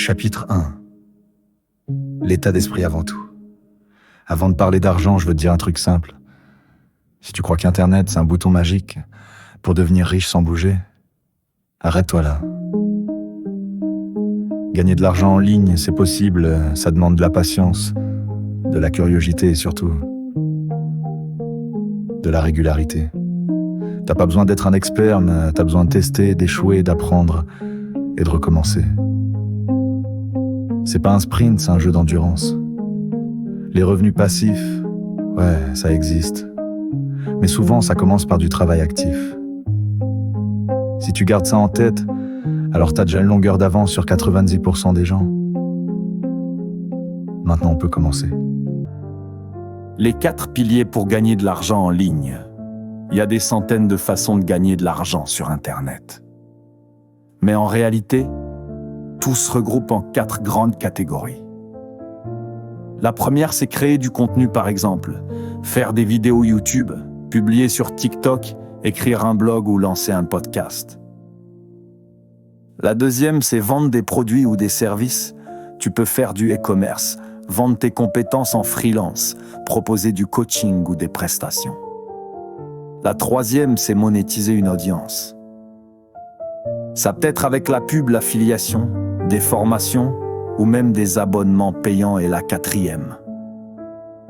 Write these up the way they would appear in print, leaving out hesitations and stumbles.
Chapitre 1. L'état d'esprit avant tout. Avant de parler d'argent, je veux te dire un truc simple. Si tu crois qu'Internet, c'est un bouton magique pour devenir riche sans bouger, arrête-toi là. Gagner de l'argent en ligne, c'est possible, ça demande de la patience, de la curiosité et surtout de la régularité. T'as pas besoin d'être un expert, mais t'as besoin de tester, d'échouer, d'apprendre et de recommencer. C'est pas un sprint, c'est un jeu d'endurance. Les revenus passifs, ouais, ça existe. Mais souvent, ça commence par du travail actif. Si tu gardes ça en tête, alors t'as déjà une longueur d'avance sur 90% des gens. Maintenant, on peut commencer. Les 4 piliers pour gagner de l'argent en ligne. Il y a des centaines de façons de gagner de l'argent sur Internet. Mais en réalité, tout se regroupe en 4 grandes catégories. La première, c'est créer du contenu par exemple, faire des vidéos YouTube, publier sur TikTok, écrire un blog ou lancer un podcast. La deuxième, c'est vendre des produits ou des services. Tu peux faire du e-commerce, vendre tes compétences en freelance, proposer du coaching ou des prestations. La troisième, c'est monétiser une audience. Ça peut être avec la pub, l'affiliation, des formations ou même des abonnements payants. Et la quatrième,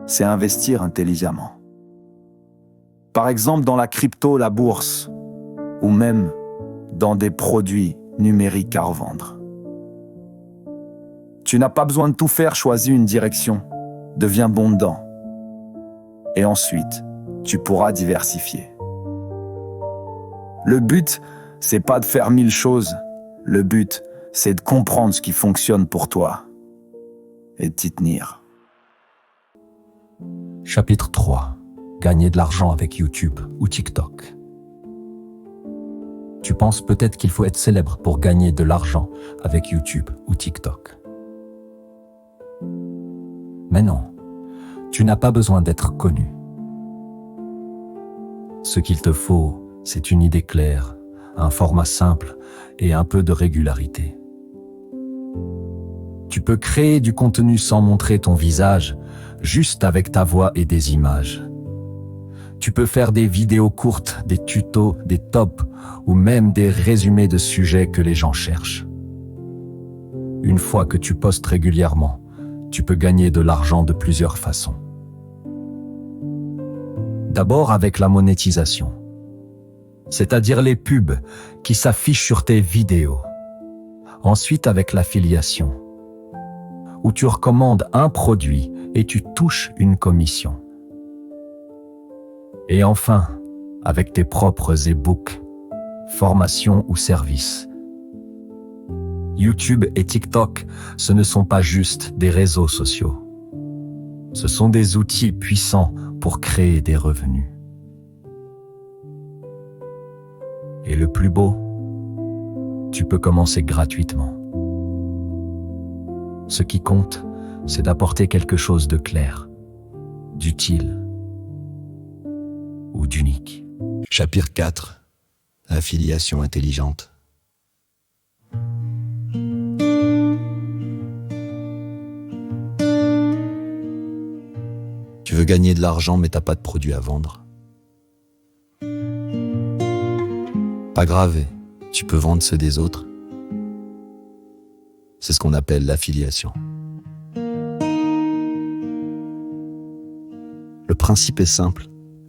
c'est investir intelligemment. Par exemple dans la crypto, la bourse, ou même dans des produits numériques à revendre. Tu n'as pas besoin de tout faire, choisis une direction, deviens bon dedans. Et ensuite, tu pourras diversifier. Le but, c'est pas de faire 1000 choses. Le but, c'est de comprendre ce qui fonctionne pour toi et de t'y tenir. Chapitre 3. Gagner de l'argent avec YouTube ou TikTok. Tu penses peut-être qu'il faut être célèbre pour gagner de l'argent avec YouTube ou TikTok. Mais non, tu n'as pas besoin d'être connu. Ce qu'il te faut, c'est une idée claire, un format simple et un peu de régularité. Tu peux créer du contenu sans montrer ton visage, juste avec ta voix et des images. Tu peux faire des vidéos courtes, des tutos, des tops ou même des résumés de sujets que les gens cherchent. Une fois que tu postes régulièrement, tu peux gagner de l'argent de plusieurs façons. D'abord avec la monétisation, c'est-à-dire les pubs qui s'affichent sur tes vidéos. Ensuite avec l'affiliation, où tu recommandes un produit et tu touches une commission. Et enfin, avec tes propres e-books, formations ou services. YouTube et TikTok, ce ne sont pas juste des réseaux sociaux. Ce sont des outils puissants pour créer des revenus. Et le plus beau, tu peux commencer gratuitement. Ce qui compte, c'est d'apporter quelque chose de clair, d'utile ou d'unique. Chapitre 4. Affiliation intelligente. Tu veux gagner de l'argent mais t'as pas de produit à vendre. Pas grave, tu peux vendre ceux des autres. C'est ce qu'on appelle l'affiliation. Le principe est simple.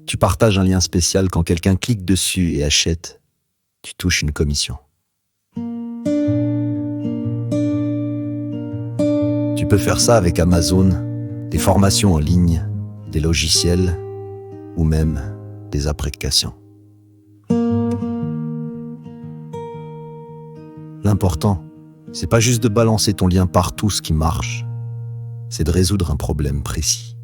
Tu partages un lien spécial, quand quelqu'un clique dessus et achète, tu touches une commission. Tu peux faire ça avec Amazon, des formations en ligne, des logiciels ou même des applications. L'important, c'est pas juste de balancer ton lien partout. Ce qui marche, c'est de résoudre un problème précis.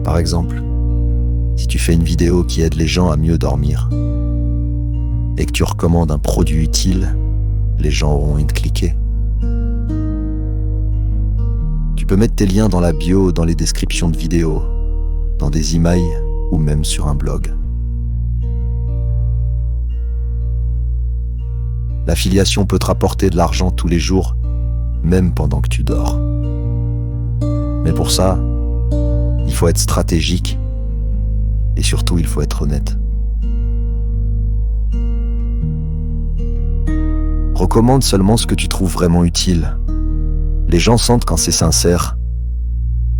Par exemple, si tu fais une vidéo qui aide les gens à mieux dormir et que tu recommandes un produit utile, les gens auront envie de cliquer. Tu peux mettre tes liens dans la bio, dans les descriptions de vidéos, dans des emails ou même sur un blog. L'affiliation peut te rapporter de l'argent tous les jours, même pendant que tu dors. Mais pour ça, il faut être stratégique et surtout il faut être honnête. Recommande seulement ce que tu trouves vraiment utile. Les gens sentent quand c'est sincère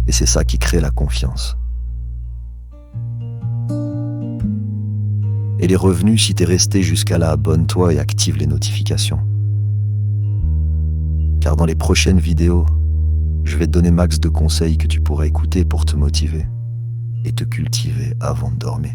et c'est ça qui crée la confiance. Et les revenus, si t'es resté jusqu'à là, abonne-toi et active les notifications. Car dans les prochaines vidéos, je vais te donner max de conseils que tu pourras écouter pour te motiver et te cultiver avant de dormir.